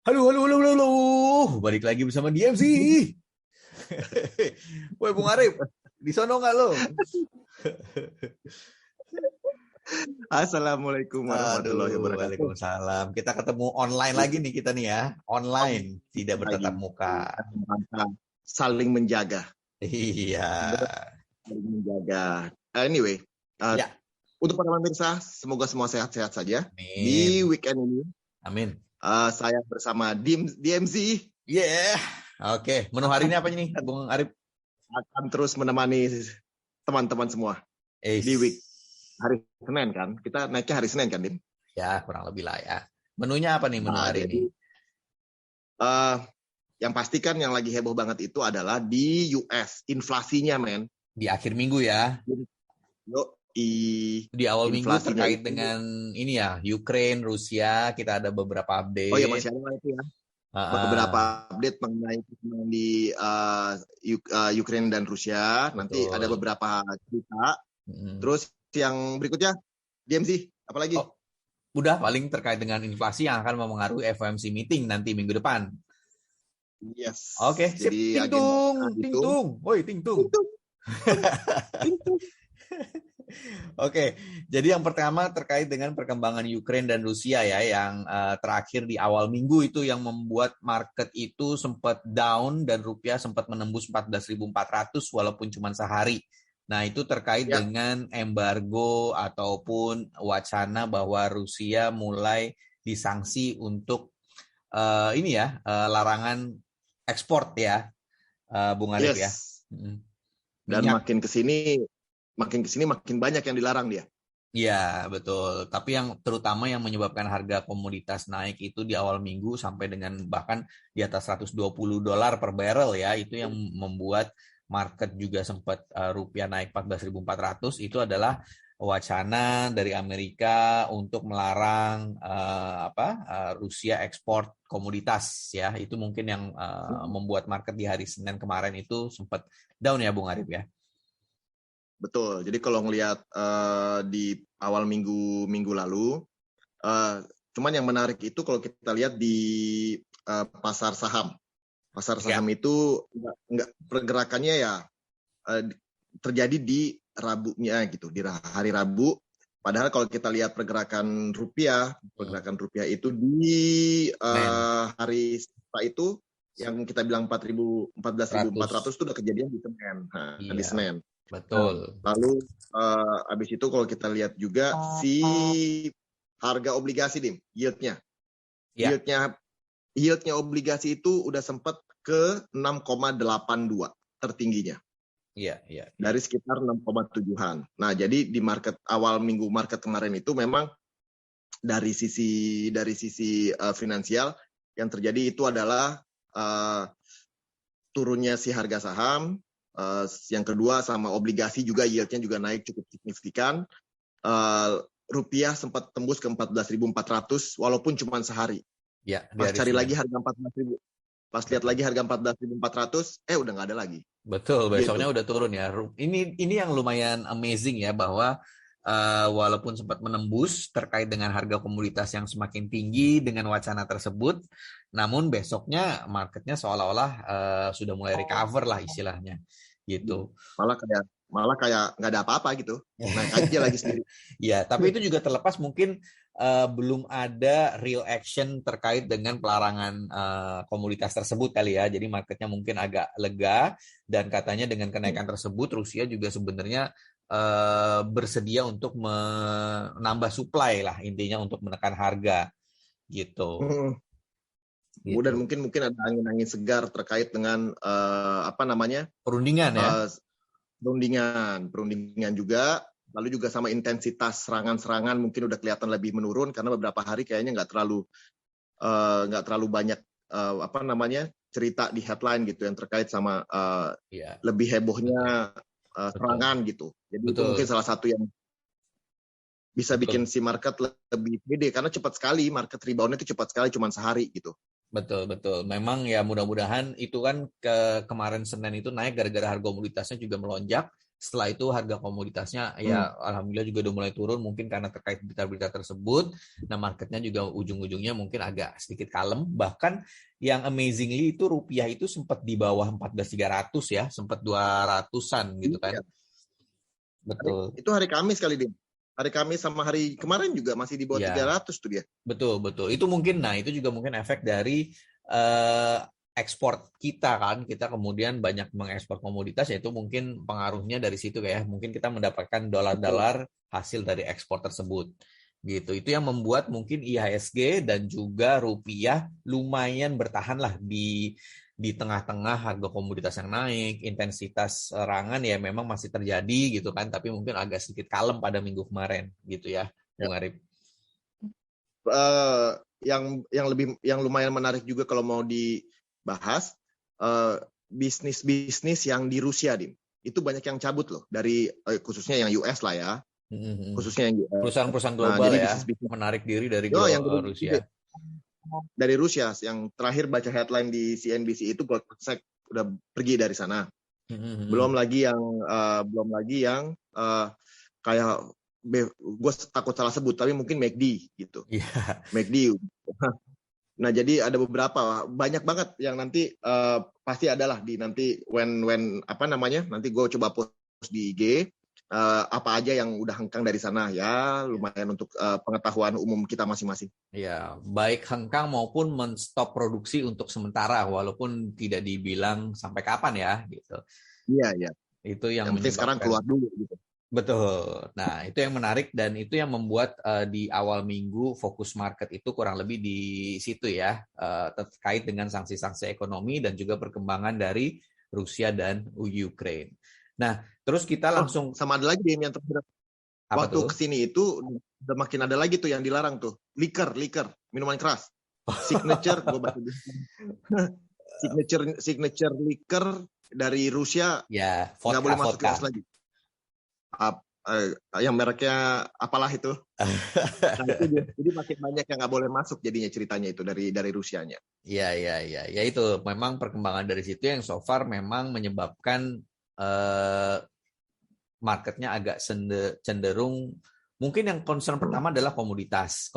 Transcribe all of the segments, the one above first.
Halo, halo, halo, halo, halo. Balik lagi bersama DMC. Woi, Bung Arif, di sono nggak lo? Assalamualaikum warahmatullahi Aduh, wabarakatuh. waalaikumsalam. Kita ketemu online lagi nih kita nih ya. Online, tidak Lagi bertatap muka. dalam rangka saling menjaga, Iya. saling menjaga. Anyway, uh, Ya, untuk para pemirsa, semoga semua sehat-sehat saja. Di amin. weekend ini, Amin. saya bersama DMC Yeah. Oke, menu hari ini apa nih, Bung Arif? akan terus menemani teman-teman semua di week Eis. hari Senin kan. Kita naiknya hari Senin kan, Dim? Ya, kurang lebih lah ya. Menunya apa nih menu Nah, hari ini? jadi uh, yang pasti kan yang lagi heboh banget itu adalah di US, inflasinya, men. Di akhir minggu ya. Yo, Di awal minggu inflasinya terkait itu. dengan ini ya, Ukraine, Rusia, kita ada beberapa Oh ya, update. masih ada itu ya. Beberapa Ah, update mengenai perkembangan di Ukraina dan Rusia. Nanti ada betul. beberapa cerita. Mm. Terus yang berikutnya, DMC, apalagi? Oh, udah paling terkait dengan inflasi yang akan mempengaruhi FOMC meeting nanti minggu depan. Yes. Oke, sip. Jadi Ting agenda tung, ting itu. tung. Woi, ting tung. Tung, tung, tung. Oke, jadi yang pertama terkait dengan perkembangan Ukraina dan Rusia ya, yang terakhir di awal minggu itu yang membuat market itu sempat down dan rupiah sempat menembus 14.400 walaupun cuma sehari. Nah, itu terkait Ya, dengan embargo ataupun wacana bahwa Rusia mulai disanksi untuk ini ya, larangan ekspor ya, Bung Arif ya. yes. Dan Minyak. makin kesini makin banyak yang dilarang dia. Iya, betul. Tapi yang terutama yang menyebabkan harga komoditas naik itu di awal minggu sampai dengan bahkan di atas $120 per barrel ya, itu yang membuat market juga sempat rupiah naik 14.400 itu adalah wacana dari Amerika untuk melarang Rusia ekspor komoditas ya. Itu mungkin yang membuat market di hari Senin kemarin itu sempat down ya Bung Arif ya. Betul. Jadi kalau ngelihat di awal minggu lalu, cuman yang menarik itu kalau kita lihat di pasar saham. Pasar Ya, saham itu nggak pergerakannya ya terjadi di Rabunya gitu, di hari Rabu. Padahal kalau kita lihat pergerakan rupiah itu di men. hari Selasa itu yang kita bilang 14.400 100. itu udah kejadian di Senin. Nah, di Iya, Senin. Nah, betul. lalu habis itu kalau kita lihat juga si harga obligasi, Dim, yieldnya. Ya, Yieldnya yieldnya obligasi itu udah sempat ke 6,82 tertingginya iya, iya, iya. dari sekitar 6,7-an. Nah, jadi di awal minggu market kemarin itu memang dari sisi finansial yang terjadi itu adalah uh, turunnya si harga saham, yang kedua sama obligasi juga yieldnya juga naik cukup signifikan. Rupiah sempat tembus ke 14.400 walaupun cuma sehari. Ya, di Pas hari cari lagi Senin. harga 14.000, pas lihat Betul. lagi harga 14.400, udah nggak ada lagi. Betul, besoknya Gitu. udah turun ya. Ini yang lumayan amazing ya bahwa walaupun sempat menembus terkait dengan harga komoditas yang semakin tinggi dengan wacana tersebut, namun besoknya marketnya seolah-olah sudah mulai recover lah istilahnya gitu. Malah kayak nggak ada apa-apa gitu. Naik aja lagi sendiri. Ya, tapi itu juga terlepas mungkin belum ada real action terkait dengan pelarangan komoditas tersebut kali ya. Jadi marketnya mungkin agak lega dan katanya dengan kenaikan tersebut Rusia juga sebenarnya bersedia untuk menambah supply lah intinya untuk menekan harga gitu. Kemudian Gitu. mungkin ada angin-angin segar terkait dengan apa namanya Perundingan ya. uh, perundingan juga. Lalu juga sama intensitas serangan-serangan mungkin udah kelihatan lebih menurun karena beberapa hari kayaknya nggak terlalu banyak apa namanya cerita di headline gitu yang terkait sama Iya, lebih betul. hebohnya Betul. serangan gitu. Jadi itu mungkin Betul. salah satu yang bisa bikin Betul. si market lebih pede karena cepat sekali market reboundnya itu cepat sekali cuma sehari gitu. Betul, betul. Memang ya mudah-mudahan itu kan kemarin Senin itu naik gara-gara harga komoditasnya juga melonjak. Setelah itu harga komoditasnya ya alhamdulillah juga udah mulai turun, mungkin karena terkait berita-berita tersebut. Nah, marketnya juga ujung-ujungnya mungkin agak sedikit kalem. Bahkan yang amazingly itu rupiah itu sempat di bawah 14.300 ya, sempat 200-an gitu kan. Iya. Betul. Itu hari Kamis kali dia. Hari Kamis sama hari kemarin juga masih di bawah 300 tuh dia. Betul. Itu mungkin, itu juga mungkin efek dari ekspor kita kan. Kita kemudian banyak mengekspor komoditas, yaitu mungkin pengaruhnya dari situ ya. Mungkin kita mendapatkan dolar-dolar hasil dari ekspor tersebut. Gitu. Itu yang membuat mungkin IHSG dan juga rupiah lumayan bertahan lah di tengah-tengah harga komoditas yang naik, intensitas serangan ya memang masih terjadi gitu kan, tapi mungkin agak sedikit kalem pada minggu kemarin gitu ya, Bung Arif. Yang lumayan menarik juga kalau mau dibahas, bisnis yang di Rusia, Dim. Itu banyak yang cabut loh dari khususnya yang US lah ya. Khususnya yang perusahaan-perusahaan global ya, menarik diri dari Rusia. Dari Rusia, yang terakhir baca headline di CNBC itu Goldman Sachs udah pergi dari sana. Belum lagi yang kayak gue takut salah sebut, tapi mungkin McD gitu. McD. Nah, jadi ada banyak banget yang nanti pasti adalah di nanti nanti gue coba post di IG. Apa aja yang udah hengkang dari sana ya, lumayan untuk pengetahuan umum kita masing-masing. Ya, baik hengkang maupun men-stop produksi untuk sementara, walaupun tidak dibilang sampai kapan ya, gitu. Iya. Itu yang penting sekarang keluar dulu gitu. Betul. Nah, itu yang menarik dan itu yang membuat di awal minggu fokus market itu kurang lebih di situ ya, terkait dengan sanksi-sanksi ekonomi dan juga perkembangan dari Rusia dan Ukraine. Nah, terus kita langsung sama ada lagi yang terakhir. Waktu kesini itu udah makin ada lagi tuh yang dilarang tuh, liquor, minuman keras. Signature, gue baca signature liquor dari Rusia nggak boleh masuk ke lagi. Yang mereknya apalah itu. Jadi makin banyak yang nggak boleh masuk jadinya ceritanya itu dari Rusianya. Iya. Ya itu memang perkembangan dari situ yang so far memang menyebabkan marketnya agak cenderung, mungkin yang concern pertama adalah komoditas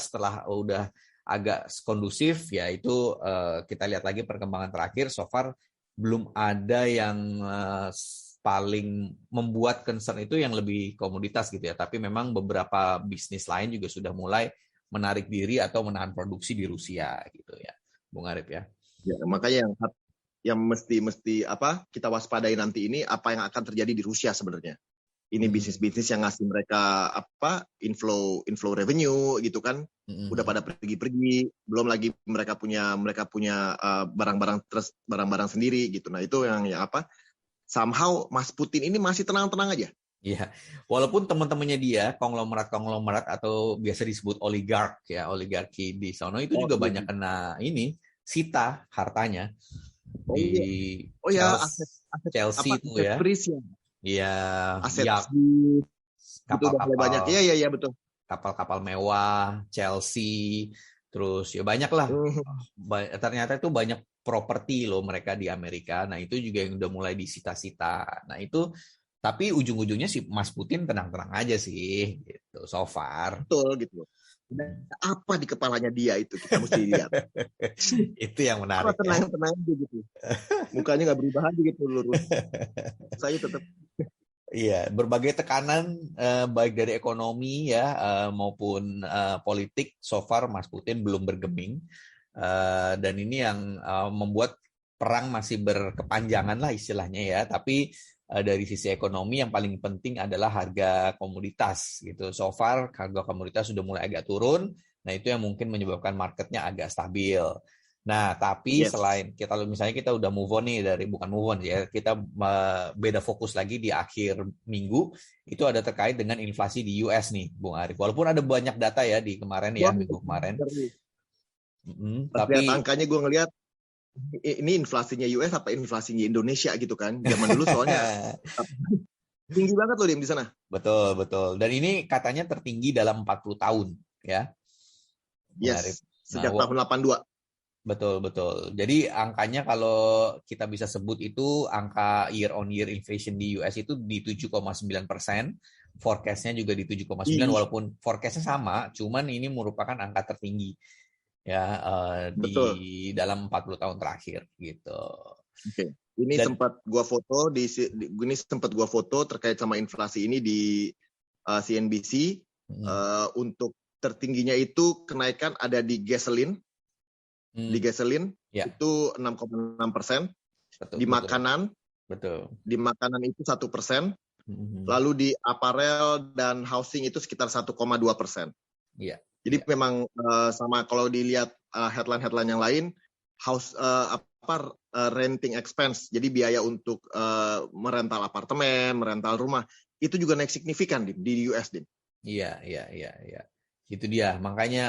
setelah udah agak kondusif ya itu kita lihat lagi perkembangan terakhir so far belum ada yang paling membuat concern itu yang lebih komoditas gitu ya, tapi memang beberapa bisnis lain juga sudah mulai menarik diri atau menahan produksi di Rusia gitu ya, Bung Arif ya. Ya, makanya yang mesti kita waspadai nanti ini apa yang akan terjadi di Rusia sebenarnya. Ini bisnis-bisnis yang ngasih mereka inflow revenue gitu kan. Udah pada pergi-pergi, belum lagi mereka punya barang-barang sendiri gitu. Nah, itu yang somehow Mas Putin ini masih tenang-tenang aja. Iya, walaupun teman-temannya dia konglomerat atau biasa disebut oligarki di sana itu juga banyak kena sita hartanya. Chelsea itu ya. Iya, aset kapal-kapal banyak. Iya betul. Kapal-kapal mewah, Chelsea, terus ya banyak lah. Ternyata itu banyak properti loh mereka di Amerika. Nah, itu juga yang udah mulai disita-sita. Nah, itu tapi ujung-ujungnya si Mas Putin tenang-tenang aja sih gitu so far. Betul gitu. Apa di kepalanya dia itu kita mesti lihat. Itu yang menarik. Tenang-tenang aja gitu. Mukanya nggak berubah aja gitu, lurus. Saya tetap. Iya, berbagai tekanan baik dari ekonomi ya maupun politik so far Mas Putin belum bergeming dan ini yang membuat perang masih berkepanjangan lah istilahnya ya. Tapi dari sisi ekonomi yang paling penting adalah harga komoditas gitu. So far harga komoditas sudah mulai agak turun. Nah, itu yang mungkin menyebabkan marketnya agak stabil. Nah, tapi selain misalnya kita udah move on nih bukan move on ya, kita beda fokus lagi di akhir minggu itu ada terkait dengan inflasi di US nih, Bung Arif. Walaupun ada banyak data ya di kemarin ya, minggu kemarin. Tapi angkanya gue ngelihat ini inflasinya US apa inflasinya Indonesia gitu kan. Zaman dulu soalnya tinggi banget loh di sana. Betul. Dan ini katanya tertinggi dalam 40 tahun ya. Yes, sejak tahun 82. Betul, betul. Jadi angkanya kalau kita bisa sebut itu angka year on year inflation di US itu di 7,9%, forecast-nya juga di 7,9 Ih, walaupun forecast-nya sama, cuman ini merupakan angka tertinggi ya di betul. dalam 40 tahun terakhir gitu. Oke. Ini Dan sempat gua foto ini sempat gua foto terkait sama inflasi ini di CNBC. hmm, Untuk tertingginya itu kenaikan ada di gasoline. Di hmm, gasoline ya, itu 6,6%. betul, Di betul, makanan, betul. itu 1%. Hmm, Lalu di apparel dan housing itu sekitar 1,2%. iya, Jadi iya. memang sama kalau dilihat headline-headline yang lain, renting expense, jadi biaya untuk merental apartemen, merental rumah, itu juga naik signifikan di US, Din. Iya, iya, iya, iya. Itu dia. Makanya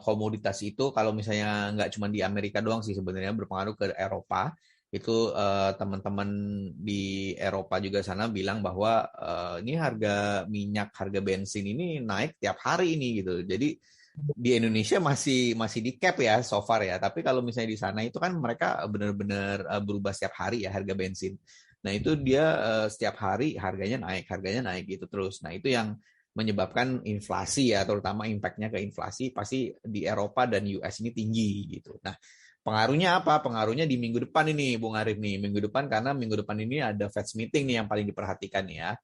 komoditas itu kalau misalnya nggak cuma di Amerika doang sih sebenarnya berpengaruh ke Eropa. Itu teman-teman di Eropa juga sana bilang bahwa ini harga minyak, harga bensin ini naik tiap hari ini gitu. Jadi di Indonesia masih masih di cap ya so far ya. Tapi kalau misalnya di sana itu kan mereka benar-benar berubah setiap hari ya harga bensin. Nah itu dia setiap hari harganya naik gitu terus. Nah itu yang menyebabkan inflasi ya, terutama impact-nya ke inflasi pasti di Eropa dan US ini tinggi gitu. Nah, pengaruhnya apa? Pengaruhnya di minggu depan ini, Bung Arif nih. Minggu depan karena minggu depan ini ada Fed meeting nih yang paling diperhatikan ya.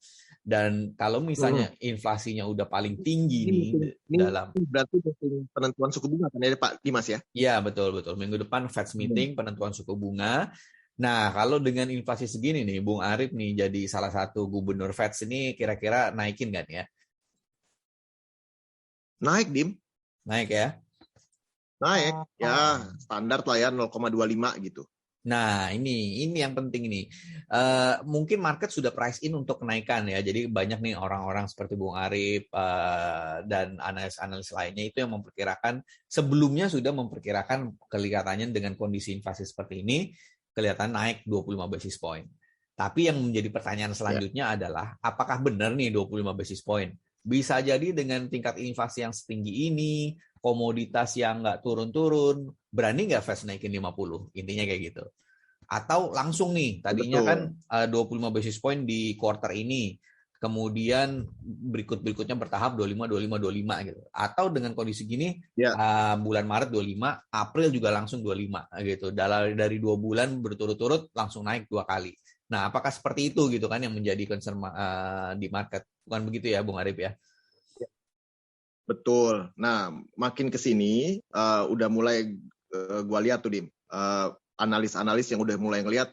Dan kalau Hmm. misalnya inflasinya udah paling tinggi Ini nih musim ini dalam berarti musim penentuan suku bunga kan ya Pak Dimas ya? ya betul betul minggu depan Fed Hmm. meeting penentuan suku bunga. Nah, kalau dengan inflasi segini nih, Bung Arif nih jadi salah satu gubernur Fed ini kira-kira naikin kan ya? Naik, Dim. Naik ya? Naik. Ya, standar lah ya 0,25 gitu. Nah, ini yang penting ini. Mungkin market sudah price in untuk kenaikan ya. Jadi banyak nih orang-orang seperti Bung Arif dan analis-analis lainnya itu yang memperkirakan sebelumnya sudah memperkirakan kelihatannya dengan kondisi inflasi seperti ini kelihatan naik 25 basis point. Tapi yang menjadi pertanyaan Ya. selanjutnya adalah apakah benar nih 25 basis point? Bisa jadi dengan tingkat inflasi yang setinggi ini, komoditas yang nggak turun-turun, berani nggak Fed naikin 50? Intinya kayak gitu. Atau langsung nih, tadinya kan Betul. 25 basis point di quarter ini, kemudian berikutnya bertahap 25, 25, 25 gitu. Atau dengan kondisi gini, Ya, bulan Maret 25, April juga langsung 25 gitu. Dari 2 bulan berturut-turut langsung naik 2 kali. Nah, apakah seperti itu gitu kan yang menjadi concern di market? Bukan begitu ya, Bung Arif ya? betul. Nah, makin ke sini udah mulai gua lihat tuh Dim. Analis-analis yang udah mulai ngelihat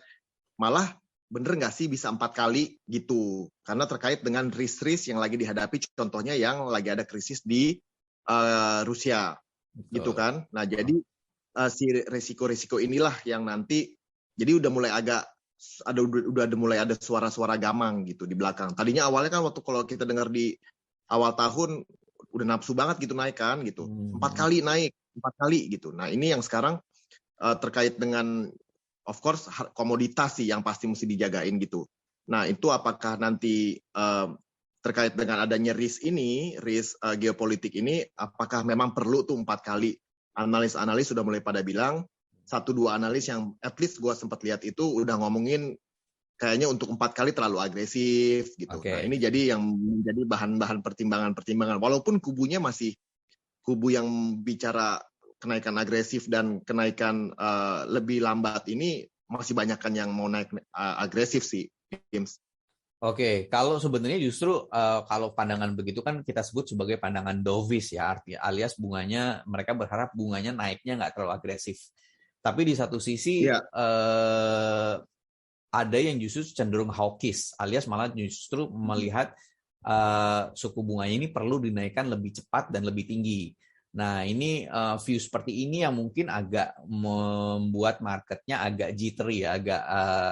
malah bener nggak sih bisa 4 kali gitu. Karena terkait dengan risk-risk yang lagi dihadapi, contohnya yang lagi ada krisis di Rusia gitu Betul. kan. Nah, jadi si resiko-resiko inilah yang nanti jadi udah mulai agak udah mulai ada suara-suara gamang gitu di belakang. Tadinya awalnya kan waktu kalau kita dengar di awal tahun udah nafsu banget gitu naik kan gitu. 4 kali naik, 4 kali gitu. Nah, ini yang sekarang terkait dengan of course komoditas sih yang pasti mesti dijagain gitu. Nah, itu apakah nanti terkait dengan adanya risk ini, risk geopolitik ini, apakah memang perlu tuh 4 kali? Analis-analis sudah mulai pada bilang, 1-2 analis yang at least gue sempat lihat itu udah ngomongin kayaknya untuk 4 kali terlalu agresif gitu. Nah, Oke. ini jadi yang menjadi bahan-bahan pertimbangan-pertimbangan. Walaupun kubunya masih kubu yang bicara kenaikan agresif dan kenaikan lebih lambat ini masih banyak kan yang mau naik agresif sih, James. Oke, kalau sebenarnya justru kalau pandangan begitu kan kita sebut sebagai pandangan dovish ya, artinya alias bunganya mereka berharap bunganya naiknya nggak terlalu agresif. Tapi di satu sisi Iya, ada yang justru cenderung hawkish, alias malah justru melihat suku bunganya ini perlu dinaikkan lebih cepat dan lebih tinggi. Nah, ini view seperti ini yang mungkin agak membuat marketnya agak jittery ya, agak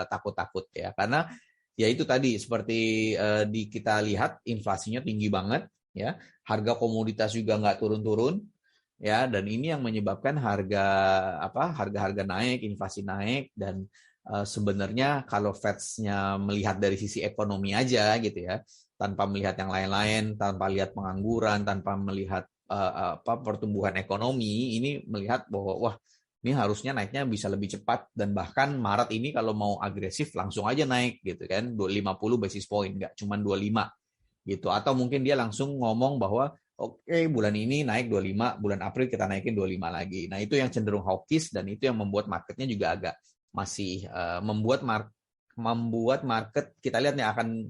takut-takut ya. Karena ya itu tadi seperti kita lihat inflasinya tinggi banget ya, harga komoditas juga nggak turun-turun ya, dan ini yang menyebabkan harga-harga naik, inflasi naik dan sebenarnya kalau Fed-nya melihat dari sisi ekonomi aja gitu ya, tanpa melihat yang lain-lain, tanpa lihat pengangguran, tanpa melihat pertumbuhan ekonomi, ini melihat bahwa wah ini harusnya naiknya bisa lebih cepat, dan bahkan Maret ini kalau mau agresif langsung aja naik gitu kan, 50 basis point, nggak cuma 25 gitu. Atau mungkin dia langsung ngomong bahwa oke, bulan ini naik 25, bulan April kita naikin 25 lagi. Nah, itu yang cenderung hawkish, dan itu yang membuat marketnya juga agak masih membuat market kita lihat nih akan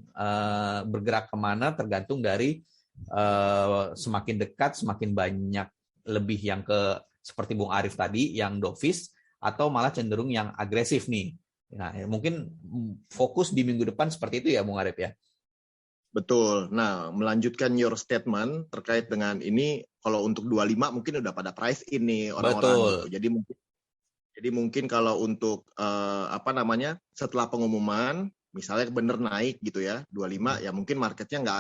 bergerak kemana tergantung dari semakin dekat, semakin banyak lebih yang ke seperti Bung Arif tadi, yang dovish, atau malah cenderung yang agresif nih. Nah, mungkin fokus di minggu depan seperti itu ya, Bung Arif ya? Betul. Nah, melanjutkan your statement terkait dengan ini, kalau untuk 25 mungkin udah pada price in nih orang-orang gitu. Jadi mungkin kalau untuk setelah pengumuman, misalnya bener naik gitu ya, 25, ya mungkin marketnya nggak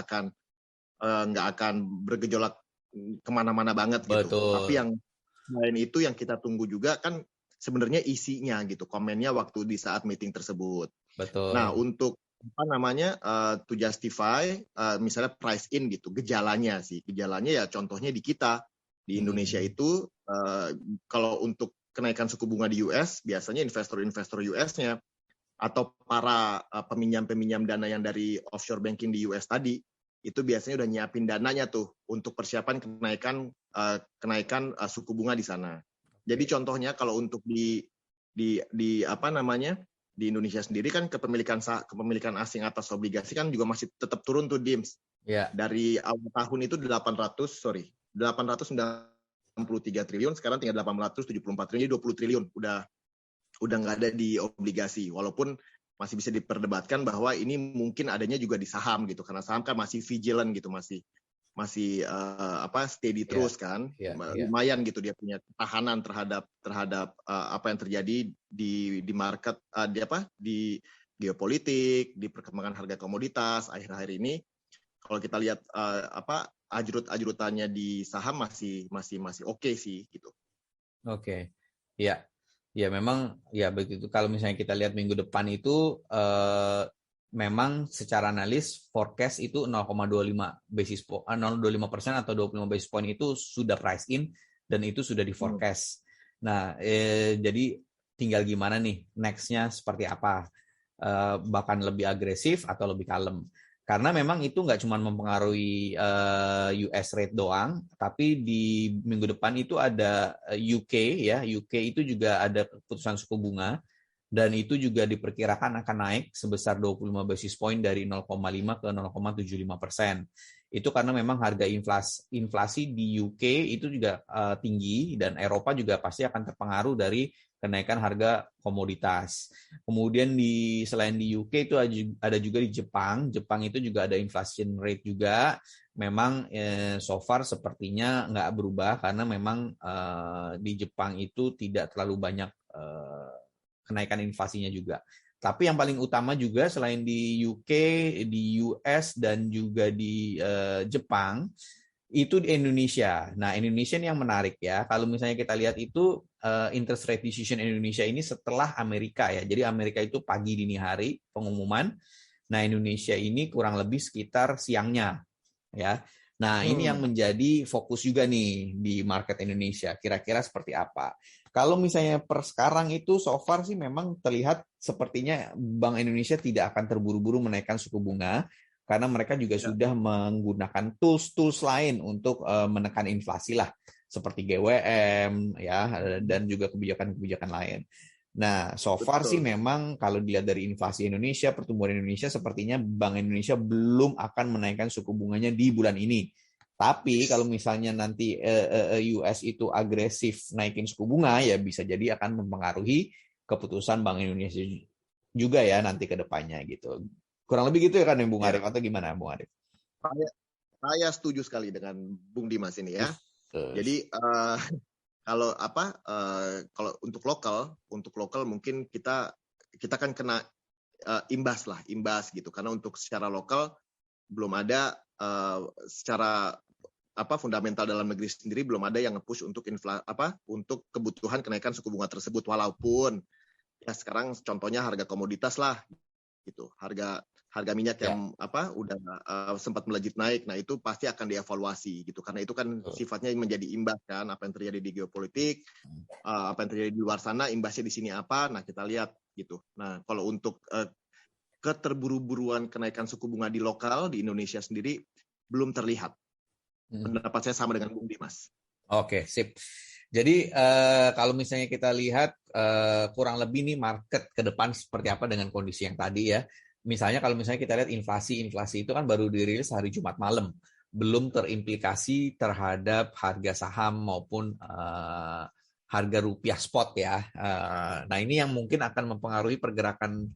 akan bergejolak kemana-mana banget gitu. Betul. Tapi yang selain itu yang kita tunggu juga kan sebenarnya isinya gitu, komennya waktu di saat meeting tersebut. Betul. Nah, untuk to justify misalnya price in gitu, gejalanya ya contohnya di kita di Indonesia itu kalau untuk kenaikan suku bunga di US, biasanya investor-investor US-nya atau para peminjam-peminjam dana yang dari offshore banking di US tadi, itu biasanya udah nyiapin dananya tuh untuk persiapan kenaikan suku bunga di sana. Jadi contohnya kalau untuk di Indonesia sendiri kan kepemilikan asing atas obligasi kan juga masih tetap turun tuh, Dims. Yeah. Dari awal tahun itu 893 triliun, sekarang tinggal 874 triliun, 20 triliun udah nggak ada di obligasi. Walaupun masih bisa diperdebatkan bahwa ini mungkin adanya juga di saham gitu, karena saham kan masih vigilant gitu, masih steady terus kan, lumayan gitu dia punya tahanan terhadap apa yang terjadi di market, di geopolitik, di perkembangan harga komoditas akhir-akhir ini. Kalau kita lihat ajrut-ajrutannya di saham masih oke sih gitu. Oke. Ya. Ya memang ya begitu. Kalau misalnya kita lihat minggu depan itu memang secara analis forecast itu 0,25% atau 25% basis point itu sudah price in, dan itu sudah di forecast. Nah, jadi tinggal gimana nih next-nya seperti apa, bahkan lebih agresif atau lebih kalem. Karena memang itu nggak cuma mempengaruhi US rate doang, tapi di minggu depan itu ada UK ya, UK itu juga ada keputusan suku bunga, dan itu juga diperkirakan akan naik sebesar 25 basis point dari 0,5 ke 0,75%. Itu karena memang harga inflasi di UK itu juga tinggi, dan Eropa juga pasti akan terpengaruh dari kenaikan harga komoditas. Kemudian selain di UK itu ada juga di Jepang. Jepang itu juga ada inflation rate juga. Memang so far sepertinya nggak berubah, karena memang di Jepang itu tidak terlalu banyak kenaikan inflasinya juga. Tapi yang paling utama juga selain di UK, di US, dan juga di Jepang, itu di Indonesia. Nah, Indonesia ini yang menarik ya. Kalau misalnya kita lihat itu interest rate decision Indonesia ini setelah Amerika ya. Jadi Amerika itu pagi dini hari pengumuman. Nah, Indonesia ini kurang lebih sekitar siangnya ya. Nah, ini yang menjadi fokus juga nih di market Indonesia. Kira-kira seperti apa? Kalau misalnya per sekarang itu so far sih memang terlihat sepertinya Bank Indonesia tidak akan terburu-buru menaikkan suku bunga, karena mereka juga sudah menggunakan tools lain untuk menekan inflasi lah, seperti GWM ya, dan juga kebijakan-kebijakan lain. Nah, so far sih memang kalau dilihat dari inflasi Indonesia, pertumbuhan Indonesia, sepertinya Bank Indonesia belum akan menaikkan suku bunganya di bulan ini. Tapi kalau misalnya nanti US itu agresif naikin suku bunga, ya bisa jadi akan mempengaruhi keputusan Bank Indonesia juga ya nanti ke depannya gitu. Kurang lebih gitu ya kan Bung Arif, atau gimana Bung Arif? Saya setuju sekali dengan Bung Dimas ini ya. Jadi kalau untuk lokal mungkin kita kan kena imbas gitu, karena untuk secara lokal belum ada secara fundamental dalam negeri sendiri belum ada yang nge-push untuk untuk kebutuhan kenaikan suku bunga tersebut, walaupun ya sekarang contohnya harga komoditas lah gitu, harga harga minyak yang udah sempat melejit naik. Nah, itu pasti akan dievaluasi gitu. Karena itu kan sifatnya menjadi imbas kan, apa yang terjadi di geopolitik, apa yang terjadi di luar sana, imbasnya di sini apa. Nah, kita lihat gitu. Nah, kalau untuk keterburu-buruan kenaikan suku bunga di lokal di Indonesia sendiri belum terlihat. Pendapat saya sama dengan Bung Dimas. Oke, sip. Jadi kalau misalnya kita lihat kurang lebih nih market ke depan seperti apa dengan kondisi yang tadi ya. Misalnya kalau misalnya kita lihat inflasi itu kan baru dirilis hari Jumat malam, belum terimplikasi terhadap harga saham maupun harga rupiah spot ya. Nah ini yang mungkin akan mempengaruhi pergerakan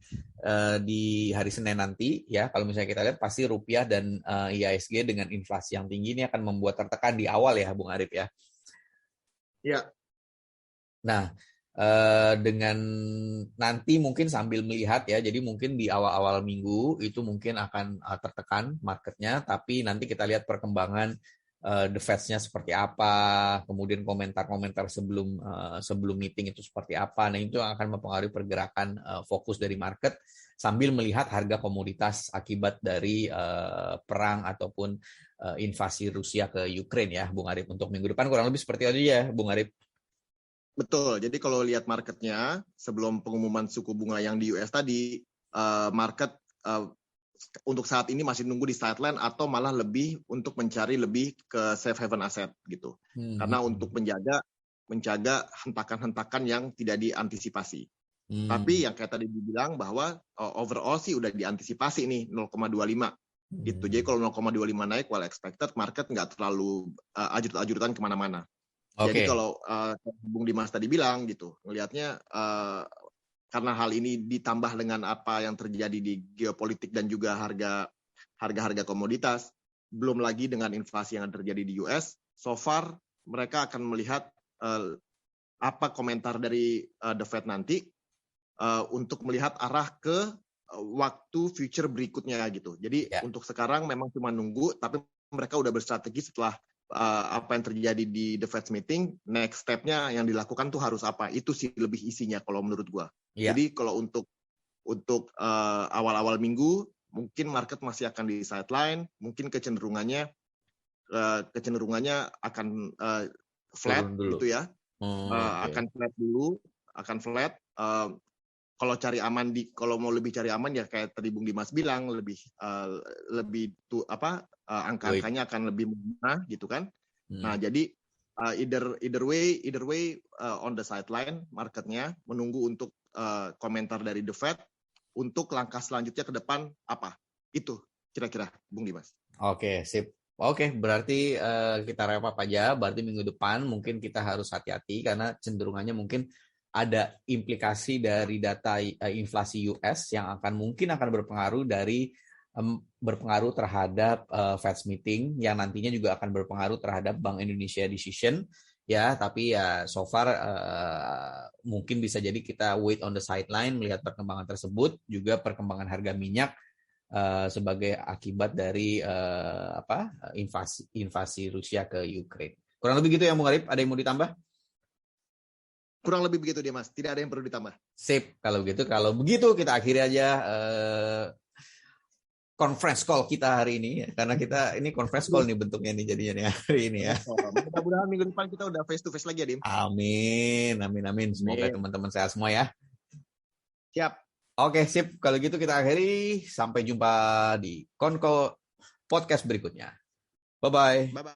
di hari Senin nanti ya. Kalau misalnya kita lihat pasti rupiah dan IHSG dengan inflasi yang tinggi ini akan membuat tertekan di awal ya, Bung Arif ya. Ya. Nah, dengan nanti mungkin sambil melihat ya, jadi mungkin di awal-awal minggu itu mungkin akan tertekan marketnya, tapi nanti kita lihat perkembangan the Fed-nya seperti apa, kemudian komentar-komentar sebelum meeting itu seperti apa. Nah, itu akan mempengaruhi pergerakan fokus dari market sambil melihat harga komoditas akibat dari perang ataupun invasi Rusia ke Ukraine ya, Bung Arif. Untuk minggu depan kurang lebih seperti itu ya, Bung Arif. Betul. Jadi kalau lihat marketnya sebelum pengumuman suku bunga yang di US tadi, market untuk saat ini masih nunggu di sideline atau malah lebih untuk mencari lebih ke safe haven aset gitu. Karena untuk menjaga hentakan-hentakan yang tidak diantisipasi. Tapi yang kayak tadi dibilang bahwa overall sih udah diantisipasi nih 0,25 gitu. Jadi kalau 0,25 naik well expected, market nggak terlalu ajut-ajutan kemana-mana. Jadi kalau Bung Dimas tadi bilang gitu, ngelihatnya karena hal ini ditambah dengan apa yang terjadi di geopolitik dan juga harga-harga komoditas, belum lagi dengan inflasi yang terjadi di US, so far mereka akan melihat apa komentar dari The Fed nanti untuk melihat arah ke waktu future berikutnya gitu. Jadi untuk sekarang memang cuma nunggu, tapi mereka udah berstrategi setelah apa yang terjadi di The Fed meeting, next step-nya yang dilakukan tuh harus apa? Itu sih lebih isinya kalau menurut gua. Jadi kalau untuk awal-awal minggu mungkin market masih akan di sideline, mungkin kecenderungannya akan flat gitu ya. Akan flat dulu, akan flat. Kalau mau lebih cari aman ya kayak tadi Bung Dimas bilang lebih angka-angkanya akan lebih murah gitu kan. Nah, jadi either way on the sideline marketnya menunggu untuk komentar dari The Fed untuk langkah selanjutnya ke depan apa. Itu kira-kira Bung Dimas. Oke, sip. Oke, berarti kita wrap up aja. Berarti minggu depan mungkin kita harus hati-hati karena cenderungannya mungkin ada implikasi dari data inflasi US yang mungkin akan berpengaruh terhadap Fed meeting yang nantinya juga akan berpengaruh terhadap Bank Indonesia decision ya, tapi ya so far mungkin bisa jadi kita wait on the sideline melihat perkembangan tersebut, juga perkembangan harga minyak sebagai akibat dari invasi Rusia ke Ukraine. Kurang lebih gitu ya, Bung Arif. Ada yang mau ditambah? Kurang lebih begitu dia, Mas. Tidak ada yang perlu ditambah. Sip. Kalau begitu kita akhiri aja conference call kita hari ini. Karena kita ini conference call nih bentuknya nih jadinya nih hari ini ya. Mudah-mudahan minggu depan kita udah face to face lagi ya, Dim. Amin. Semoga teman-teman sehat semua ya. Siap. Oke, sip. Kalau gitu kita akhiri. Sampai jumpa di Konko Podcast berikutnya. Bye-bye.